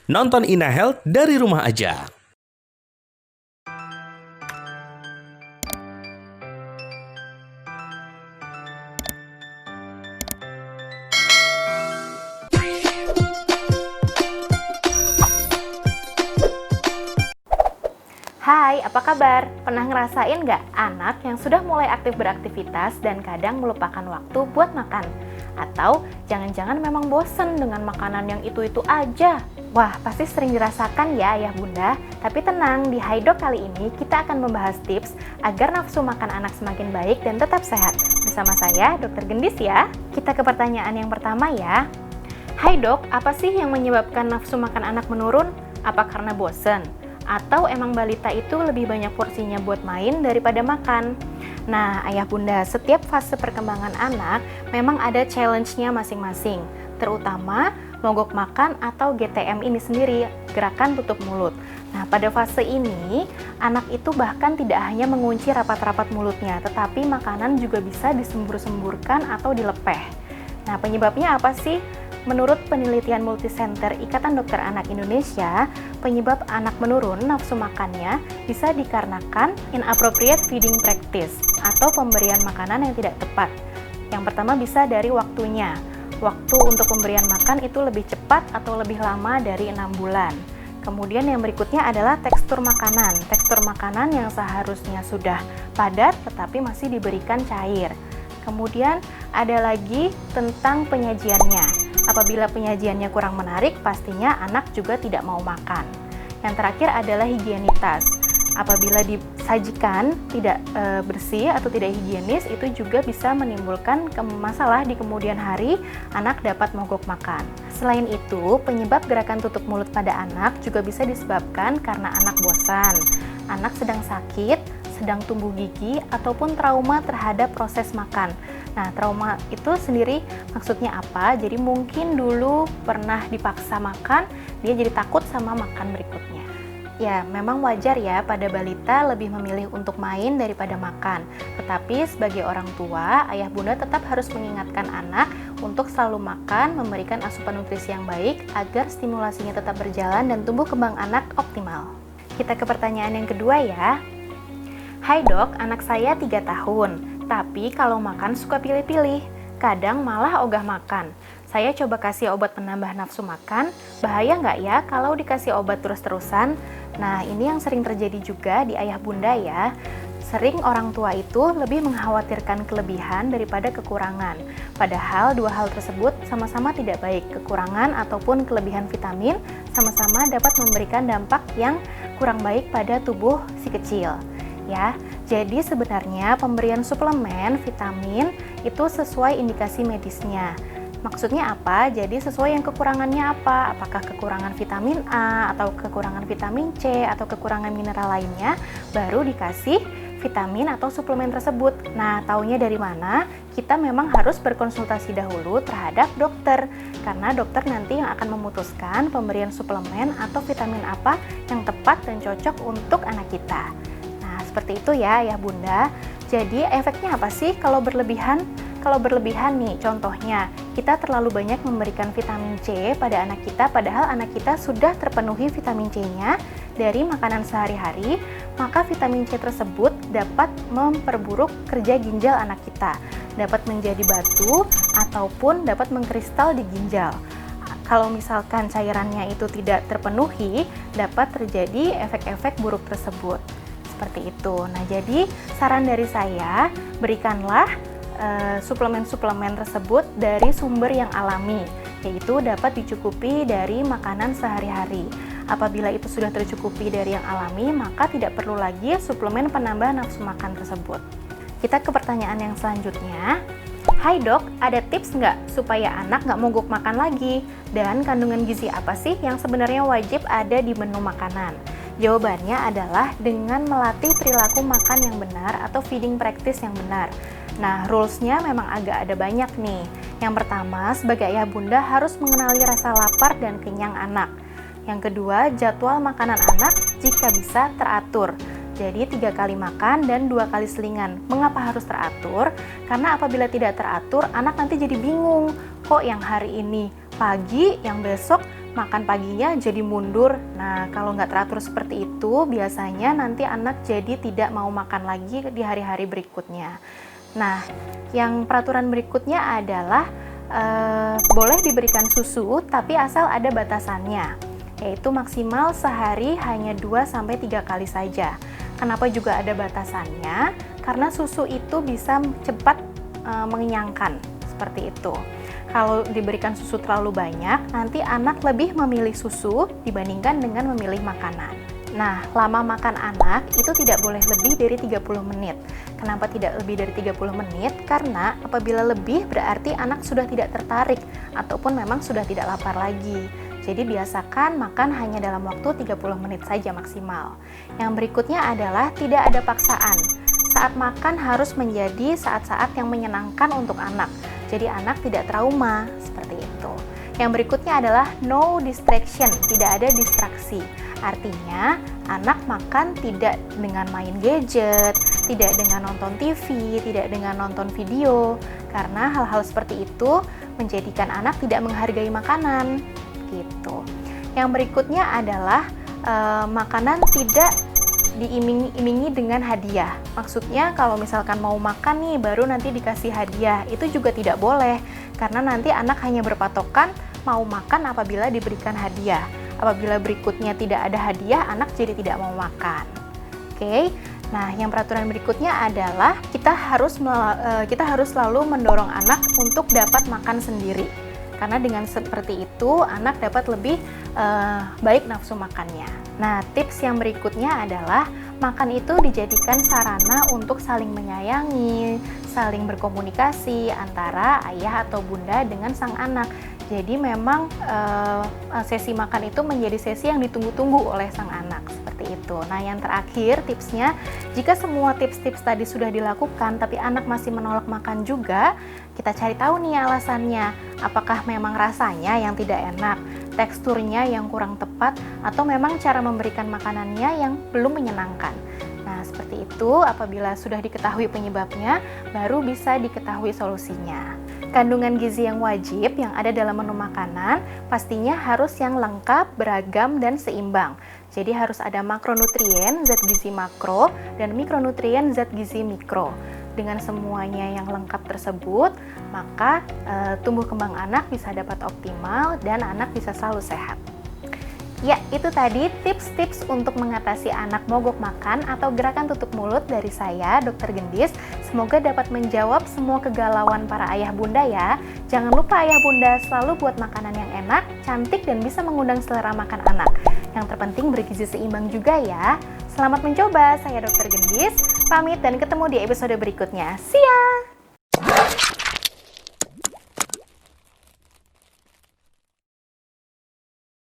Nonton Ina Health dari rumah aja. Hai, apa kabar? Pernah ngerasain nggak anak yang sudah mulai aktif beraktivitas dan kadang melupakan waktu buat makan? Atau jangan-jangan memang bosen dengan makanan yang itu-itu aja? Wah, pasti sering dirasakan ya ayah bunda. Tapi tenang, di Haidok kali ini kita akan membahas tips agar nafsu makan anak semakin baik dan tetap sehat. Bersama saya, Dr. Gendis ya. Kita ke pertanyaan yang pertama ya. Hai dok, apa sih yang menyebabkan nafsu makan anak menurun? Apa karena bosen? Atau emang balita itu lebih banyak porsinya buat main daripada makan? Nah, ayah bunda, setiap fase perkembangan anak memang ada challenge-nya masing-masing, terutama mogok makan atau GTM ini sendiri, gerakan tutup mulut. Nah, pada fase ini, anak itu bahkan tidak hanya mengunci rapat-rapat mulutnya, tetapi makanan juga bisa disembur-semburkan atau dilepeh. Nah, penyebabnya apa sih? Menurut penelitian multisenter Ikatan Dokter Anak Indonesia, penyebab anak menurun nafsu makannya bisa dikarenakan inappropriate feeding practice atau pemberian makanan yang tidak tepat. Yang pertama bisa dari waktunya. Waktu untuk pemberian makan itu lebih cepat atau lebih lama dari 6 bulan. Kemudian yang berikutnya adalah tekstur makanan. Tekstur makanan yang seharusnya sudah padat tetapi masih diberikan cair. Kemudian ada lagi tentang penyajiannya. Apabila penyajiannya kurang menarik, pastinya anak juga tidak mau makan. Yang terakhir adalah higienitas. Apabila disajikan tidak bersih atau tidak higienis, itu juga bisa menimbulkan masalah di kemudian hari, anak dapat mogok makan. Selain itu, penyebab gerakan tutup mulut pada anak juga bisa disebabkan karena anak bosan, anak sedang sakit, sedang tumbuh gigi, ataupun trauma terhadap proses makan. Nah, trauma itu sendiri maksudnya apa? Jadi mungkin dulu pernah dipaksa makan, dia jadi takut sama makan berikutnya. Ya, memang wajar ya pada balita lebih memilih untuk main daripada makan. Tetapi sebagai orang tua, ayah bunda tetap harus mengingatkan anak untuk selalu makan, memberikan asupan nutrisi yang baik agar stimulasinya tetap berjalan dan tumbuh kembang anak optimal. Kita ke pertanyaan yang kedua ya. Hai dok, anak saya 3 tahun. Tapi kalau makan suka pilih-pilih, kadang malah ogah makan. Saya coba kasih obat penambah nafsu makan, bahaya nggak ya kalau dikasih obat terus-terusan? Nah, ini yang sering terjadi juga di ayah bunda ya. Sering orang tua itu lebih mengkhawatirkan kelebihan daripada kekurangan. Padahal dua hal tersebut sama-sama tidak baik. Kekurangan ataupun kelebihan vitamin sama-sama dapat memberikan dampak yang kurang baik pada tubuh si kecil. Ya, jadi sebenarnya pemberian suplemen vitamin itu sesuai indikasi medisnya. Maksudnya apa? Jadi sesuai yang kekurangannya apa? Apakah kekurangan vitamin A atau kekurangan vitamin C atau kekurangan mineral lainnya, baru dikasih vitamin atau suplemen tersebut. Nah, taunya dari mana? Kita memang harus berkonsultasi dahulu terhadap dokter, karena dokter nanti yang akan memutuskan pemberian suplemen atau vitamin apa yang tepat dan cocok untuk anak kita. Seperti itu ya bunda. Jadi efeknya apa sih kalau berlebihan? Kalau berlebihan nih, contohnya kita terlalu banyak memberikan vitamin C pada anak kita, padahal anak kita sudah terpenuhi vitamin C-nya dari makanan sehari-hari, maka vitamin C tersebut dapat memperburuk kerja ginjal anak kita, dapat menjadi batu ataupun dapat mengkristal di ginjal. Kalau misalkan cairannya itu tidak terpenuhi, dapat terjadi efek-efek buruk tersebut. Seperti itu. Nah, jadi saran dari saya, berikanlah suplemen-suplemen tersebut dari sumber yang alami, yaitu dapat dicukupi dari makanan sehari-hari. Apabila itu sudah tercukupi dari yang alami, maka tidak perlu lagi suplemen penambah nafsu makan tersebut. Kita ke pertanyaan yang selanjutnya. Hai dok, ada tips nggak supaya anak nggak mogok makan lagi? Dan kandungan gizi apa sih yang sebenarnya wajib ada di menu makanan? Jawabannya adalah dengan melatih perilaku makan yang benar atau feeding practice yang benar. Nah, rules-nya memang agak ada banyak nih. Yang pertama, sebagai ayah bunda harus mengenali rasa lapar dan kenyang anak. Yang kedua, jadwal makanan anak jika bisa teratur. Jadi 3 kali makan dan 2 kali selingan. Mengapa harus teratur? Karena apabila tidak teratur, anak nanti jadi bingung. Kok yang hari ini pagi, yang besok makan paginya jadi mundur. Nah, kalau nggak teratur seperti itu, biasanya nanti anak jadi tidak mau makan lagi di hari-hari berikutnya. Nah, yang peraturan berikutnya adalah boleh diberikan susu, tapi asal ada batasannya, yaitu maksimal sehari hanya 2-3 kali saja. Kenapa juga ada batasannya? Karena susu itu bisa cepat mengenyangkan, seperti itu. Kalau diberikan susu terlalu banyak, nanti anak lebih memilih susu dibandingkan dengan memilih makanan. Nah, lama makan anak itu tidak boleh lebih dari 30 menit. Kenapa tidak lebih dari 30 menit? Karena apabila lebih berarti anak sudah tidak tertarik ataupun memang sudah tidak lapar lagi. Jadi biasakan makan hanya dalam waktu 30 menit saja maksimal. Yang berikutnya adalah tidak ada paksaan. Saat makan harus menjadi saat-saat yang menyenangkan untuk anak. Jadi anak tidak trauma, seperti itu. Yang berikutnya adalah no distraction, tidak ada distraksi. Artinya, anak makan tidak dengan main gadget, tidak dengan nonton TV, tidak dengan nonton video. Karena hal-hal seperti itu menjadikan anak tidak menghargai makanan, gitu. Yang berikutnya adalah makanan tidak diiming-imingi dengan hadiah. Maksudnya kalau misalkan mau makan nih baru nanti dikasih hadiah, itu juga tidak boleh karena nanti anak hanya berpatokan mau makan apabila diberikan hadiah. Apabila berikutnya tidak ada hadiah, anak jadi tidak mau makan. Oke. Nah, yang peraturan berikutnya adalah kita harus selalu mendorong anak untuk dapat makan sendiri. Karena dengan seperti itu anak dapat lebih baik nafsu makannya. Nah, tips yang berikutnya adalah makan itu dijadikan sarana untuk saling menyayangi, saling berkomunikasi antara ayah atau bunda dengan sang anak. Jadi memang sesi makan itu menjadi sesi yang ditunggu-tunggu oleh sang anak, seperti itu. Nah, yang terakhir tipsnya, jika semua tips-tips tadi sudah dilakukan tapi anak masih menolak makan juga, kita cari tahu nih alasannya. Apakah memang rasanya yang tidak enak, teksturnya yang kurang tepat, atau memang cara memberikan makanannya yang belum menyenangkan. Nah, seperti itu. Apabila sudah diketahui penyebabnya, baru bisa diketahui solusinya. Kandungan gizi yang wajib yang ada dalam menu makanan pastinya harus yang lengkap, beragam, dan seimbang. Jadi harus ada makronutrien, zat gizi makro, dan mikronutrien, zat gizi mikro. Dengan semuanya yang lengkap tersebut, maka tumbuh kembang anak bisa dapat optimal dan anak bisa selalu sehat. Ya, itu tadi tips-tips untuk mengatasi anak mogok makan atau gerakan tutup mulut dari saya, Dr. Gendis. Semoga dapat menjawab semua kegalauan para ayah bunda ya. Jangan lupa ayah bunda selalu buat makanan yang enak, cantik, dan bisa mengundang selera makan anak. Yang terpenting bergizi seimbang juga ya. Selamat mencoba, saya Dr. Gendis. Pamit dan ketemu di episode berikutnya. See ya!